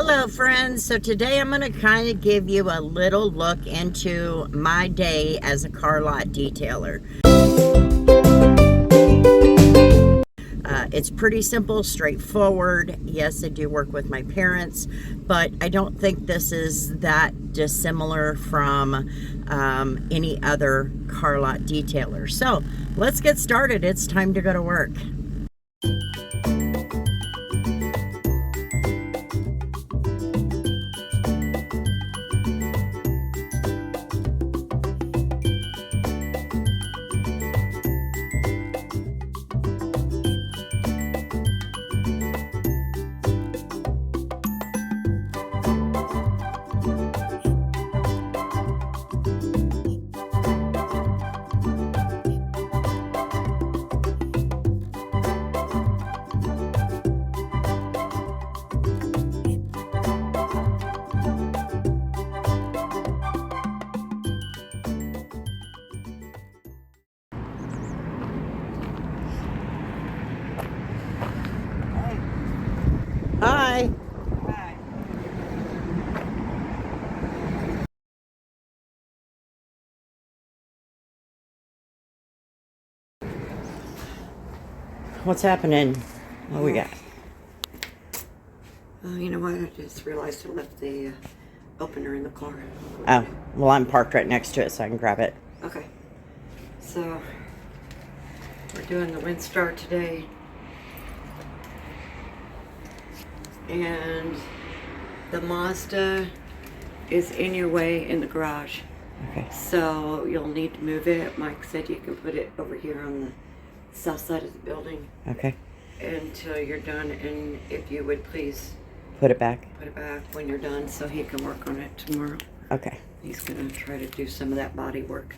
Hello friends, so today I'm going to kind of give you a little look into my day as a car lot detailer. It's pretty simple, straightforward. Yes, I do work with my parents, but I don't think this is that dissimilar from any other car lot detailer. So let's get started. It's time to go to work. Hi. Hi. What's happening? What we got? You know what? I just realized I left the opener in the car. Oh, well, I'm parked right next to it, so I can grab it. Okay. So, we're doing the Windstar today. And the Mazda is anyway in the garage. Okay. So, you'll need to move it. Mike said you can put it over here on the south side of the building Okay. until you're done. And if you would please Put it back. put it back when you're done so he can work on it tomorrow. Okay. He's going to try to do some of that body work.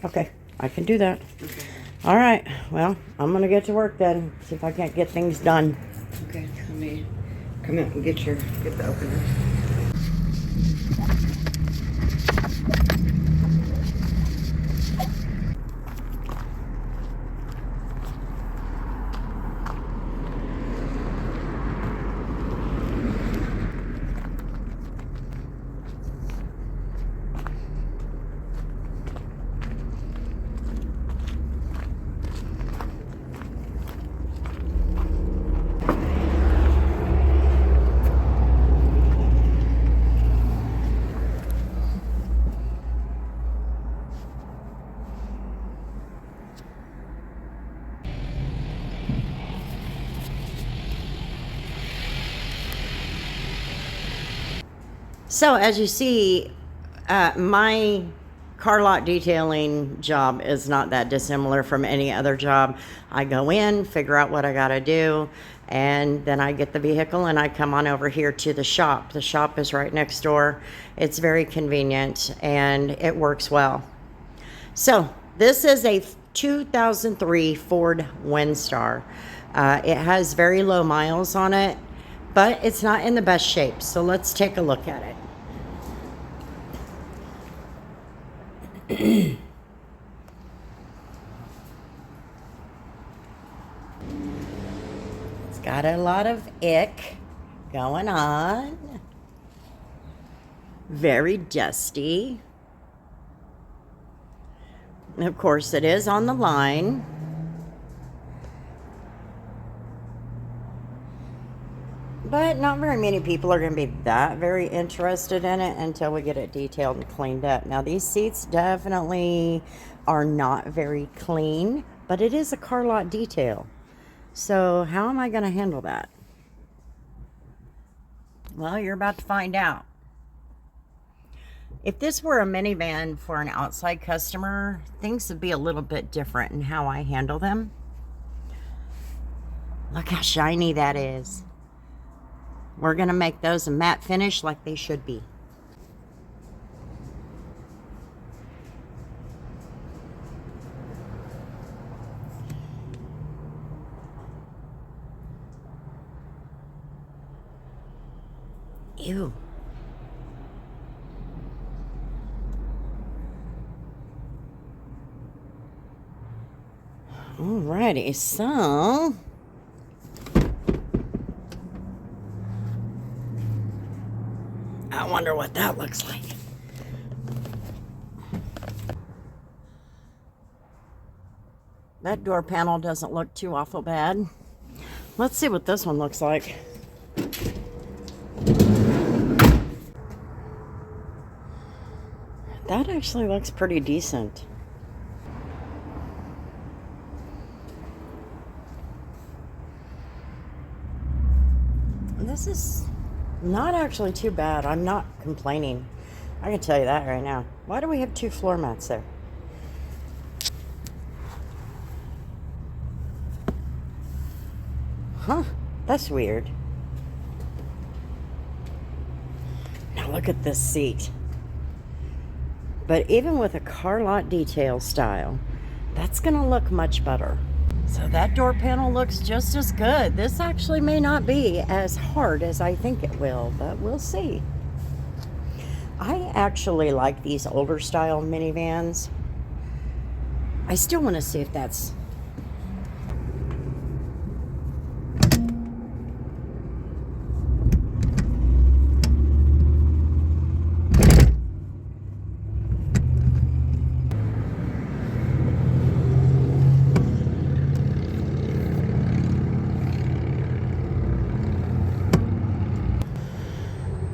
Okay. I can do that. Okay. All right. Well, I'm going to get to work then. See if I can't get things done. Okay, let me come out and get the opener. So as you see, my car lot detailing job is not that dissimilar from any other job. I go in, figure out what I got to do, and then I get the vehicle and I come on over here to the shop. The shop is right next door. It's very convenient and it works well. So this is a 2003 Ford Windstar. It has very low miles on it, but it's not in the best shape. So let's take a look at it. It's got a lot of ick going on. Very dusty. And of course, it is on the line. But not very many people are going to be that very interested in it until we get it detailed and cleaned up. Now, these seats definitely are not very clean, but it is a car lot detail. So how am I going to handle that? Well, you're about to find out. If this were a minivan for an outside customer, things would be a little bit different in how I handle them. Look how shiny that is. We're going to make those a matte finish like they should be. Ew. Alrighty, so I wonder what that looks like. That door panel doesn't look too awful bad. Let's see what this one looks like. That actually looks pretty decent. This is not actually too bad. I'm not complaining. I can tell you that right now. Why do we have 2 floor mats there? Huh, that's weird. Now look at this seat. But even with a car lot detail style, that's gonna look much better. So that door panel looks just as good. This actually may not be as hard as I think it will, but we'll see. I actually like these older style minivans. I still want to see if that's...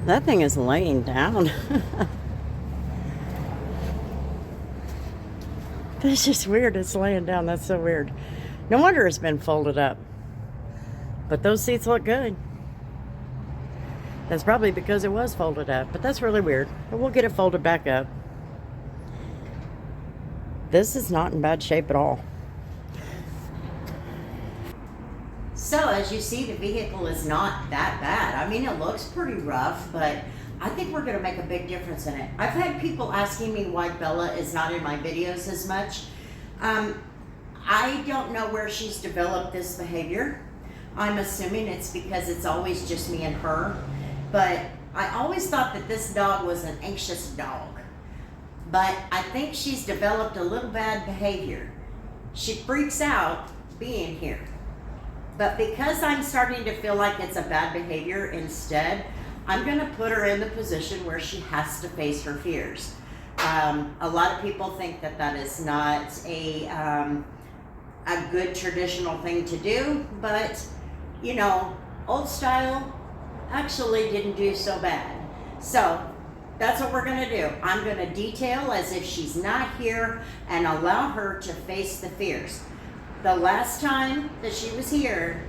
That thing is laying down. That's just weird. It's laying down. That's so weird. No wonder it's been folded up. But those seats look good. That's probably because it was folded up. But that's really weird. But we'll get it folded back up. This is not in bad shape at all. So as you see, the vehicle is not that bad. I mean, it looks pretty rough, but I think we're gonna make a big difference in it. I've had people asking me why Bella is not in my videos as much. I don't know where she's developed this behavior. I'm assuming it's because it's always just me and her, but I always thought that this dog was an anxious dog. But I think she's developed a little bad behavior. She freaks out being here. But because I'm starting to feel like it's a bad behavior instead, I'm gonna put her in the position where she has to face her fears. A lot of people think that that is not a good traditional thing to do, but you know, old style actually didn't do so bad. So that's what we're gonna do. I'm gonna detail as if she's not here and allow her to face the fears. The last time that she was here,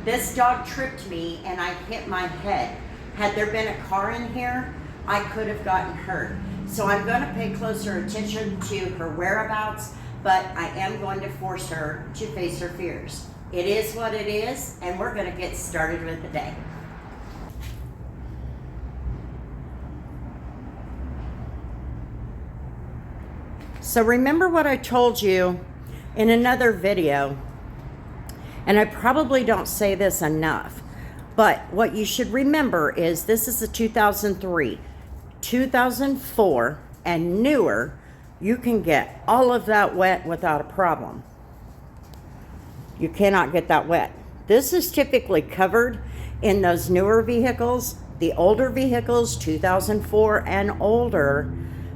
this dog tripped me and I hit my head. Had there been a car in here, I could have gotten hurt. So I'm going to pay closer attention to her whereabouts, but I am going to force her to face her fears. It is what it is, and we're going to get started with the day. So remember what I told you in another video, and I probably don't say this enough, but what you should remember is this is a 2003, 2004, and newer. You can get all of that wet without a problem. You cannot get that wet. This is typically covered in those newer vehicles. The older vehicles, 2004 and older,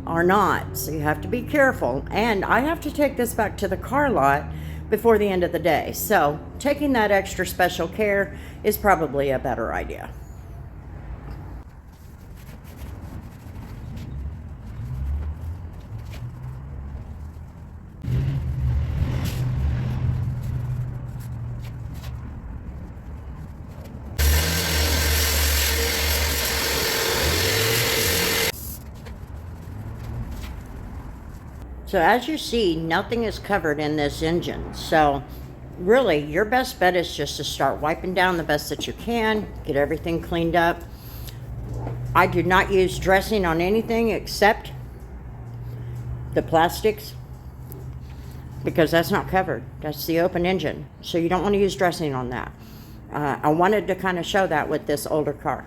are not. So you have to be careful. And I have to take this back to the car lot before the end of the day. So taking that extra special care is probably a better idea. So as you see, nothing is covered in this engine. So really, your best bet is just to start wiping down the best that you can, get everything cleaned up. I do not use dressing on anything except the plastics, because that's not covered. That's the open engine. So you don't want to use dressing on that. I wanted to kind of show that with this older car.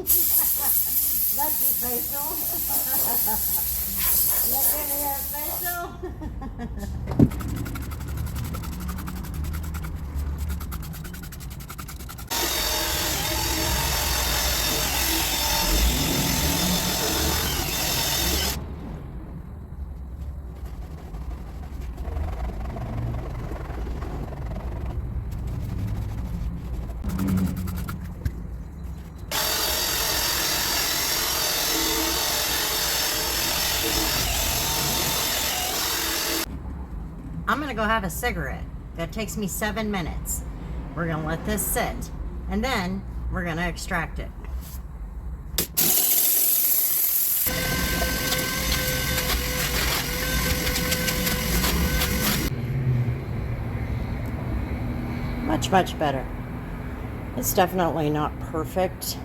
That's your facial. You give me a facial. I'm gonna go have a cigarette. That takes me 7 minutes. We're gonna let this sit, and then we're gonna extract it. Much, much better. It's definitely not perfect.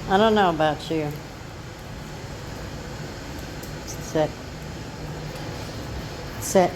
I don't know about you. Sit. Sit.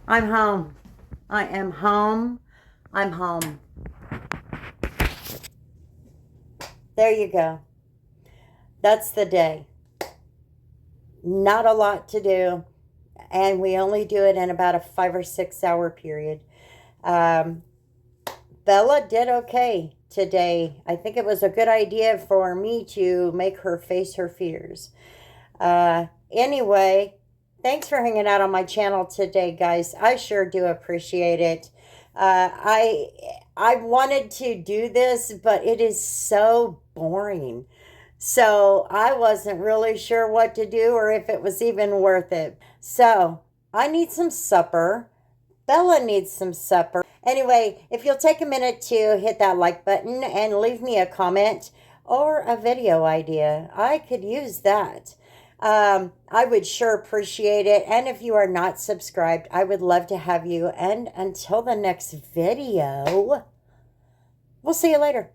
I'm home. I am home. I'm home. There you go. That's the day. Not a lot to do. And we only do it in about a 5 or 6 hour period. Bella did okay today. I think it was a good idea for me to make her face her fears. Anyway, thanks for hanging out on my channel today, guys. I sure do appreciate it. I wanted to do this, but it is so boring. So I wasn't really sure what to do or if it was even worth it. So I need some supper. Bella needs some supper. Anyway, if you'll take a minute to hit that like button and leave me a comment, or a video idea. I could use that. I would sure appreciate it. And if you are not subscribed, I would love to have you. And until the next video, we'll see you later.